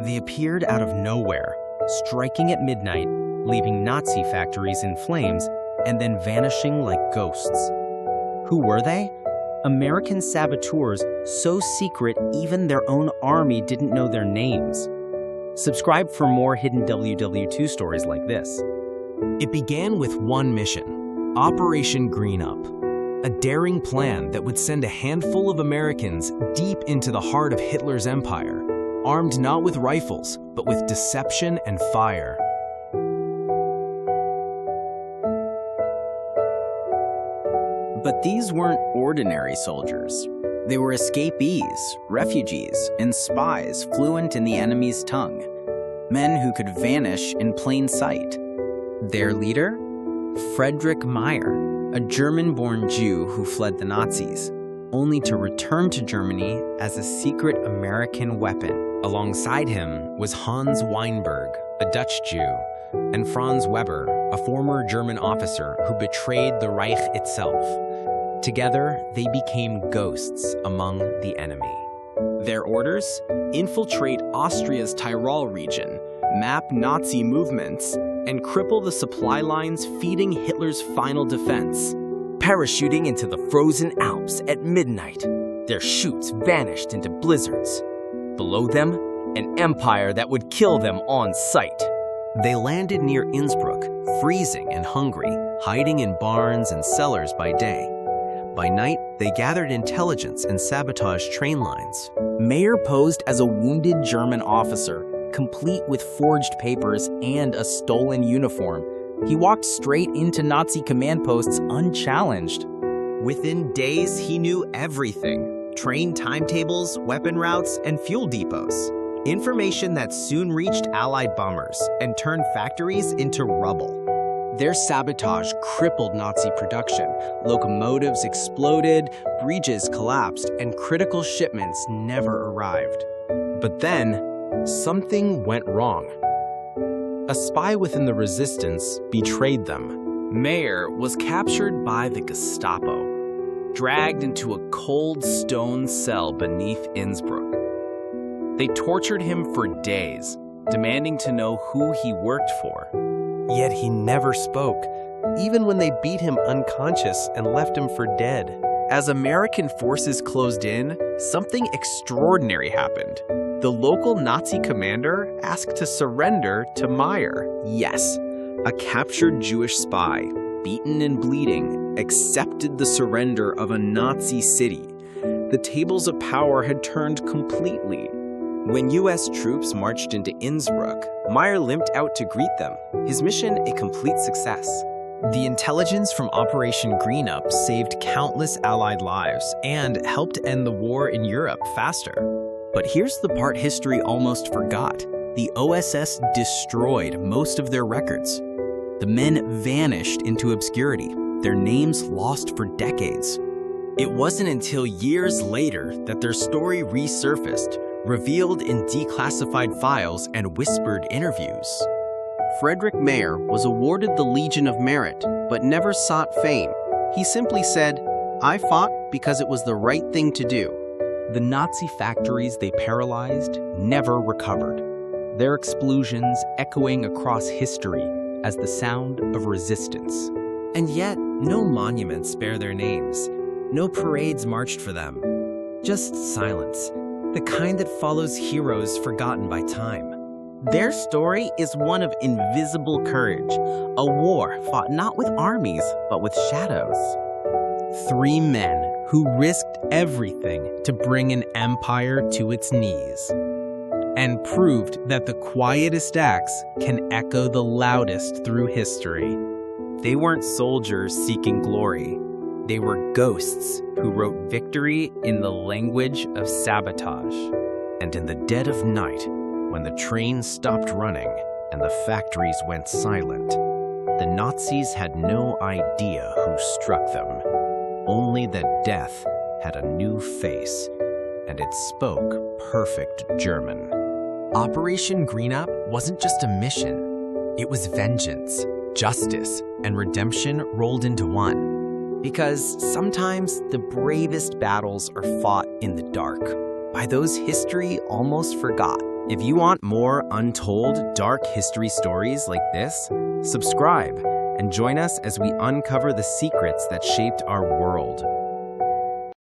They appeared out of nowhere, striking at midnight, leaving Nazi factories in flames, and then vanishing like ghosts. Who were they? American saboteurs, so secret even their own army didn't know their names. Subscribe for more hidden WW2 stories like this. It began with one mission, Operation Green Up, a daring plan that would send a handful of Americans deep into the heart of Hitler's empire, armed not with rifles, but with deception and fire. But these weren't ordinary soldiers. They were escapees, refugees, and spies fluent in the enemy's tongue. Men who could vanish in plain sight. Their leader? Friedrich Meyer, a German-born Jew who fled the Nazis, only to return to Germany as a secret American weapon. Alongside him was Hans Weinberg, a Dutch Jew, and Franz Weber, a former German officer who betrayed the Reich itself. Together, they became ghosts among the enemy. Their orders? Infiltrate Austria's Tyrol region, map Nazi movements, and cripple the supply lines feeding Hitler's final defense. Parachuting into the frozen Alps at midnight, their chutes vanished into blizzards. Below them, an empire that would kill them on sight. They landed near Innsbruck, freezing and hungry, hiding in barns and cellars by day. By night, they gathered intelligence and sabotaged train lines. Meyer posed as a wounded German officer, complete with forged papers and a stolen uniform. He walked straight into Nazi command posts unchallenged. Within days, he knew everything. Train timetables, weapon routes, and fuel depots. Information that soon reached Allied bombers and turned factories into rubble. Their sabotage crippled Nazi production. Locomotives exploded, bridges collapsed, and critical shipments never arrived. But then, something went wrong. A spy within the resistance betrayed them. Meyer was captured by the Gestapo, dragged into a cold stone cell beneath Innsbruck. They tortured him for days, demanding to know who he worked for. Yet he never spoke, even when they beat him unconscious and left him for dead. As American forces closed in, something extraordinary happened. The local Nazi commander asked to surrender to Meyer. Yes, a captured Jewish spy, beaten and bleeding, accepted the surrender of a Nazi city. The tables of power had turned completely. When U.S. troops marched into Innsbruck, Meyer limped out to greet them, his mission a complete success. The intelligence from Operation Green Up saved countless Allied lives and helped end the war in Europe faster. But here's the part history almost forgot. The OSS destroyed most of their records. The men vanished into obscurity, their names lost for decades. It wasn't until years later that their story resurfaced, revealed in declassified files and whispered interviews. Friedrich Meyer was awarded the Legion of Merit, but never sought fame. He simply said, "I fought because it was the right thing to do." The Nazi factories they paralyzed never recovered, their explosions echoing across history as the sound of resistance. And yet, no monuments bear their names. No parades marched for them. Just silence, the kind that follows heroes forgotten by time. Their story is one of invisible courage, a war fought not with armies, but with shadows. 3 men who risked everything to bring an empire to its knees, and proved that the quietest acts can echo the loudest through history. They weren't soldiers seeking glory. They were ghosts who wrote victory in the language of sabotage. And in the dead of night, when the trains stopped running and the factories went silent, the Nazis had no idea who struck them, only that death had a new face, and it spoke perfect German. Operation Green Up wasn't just a mission. It was vengeance, justice, and redemption rolled into one. Because sometimes the bravest battles are fought in the dark, by those history almost forgot If you want more untold, dark history stories like this, subscribe and join us as we uncover the secrets that shaped our world.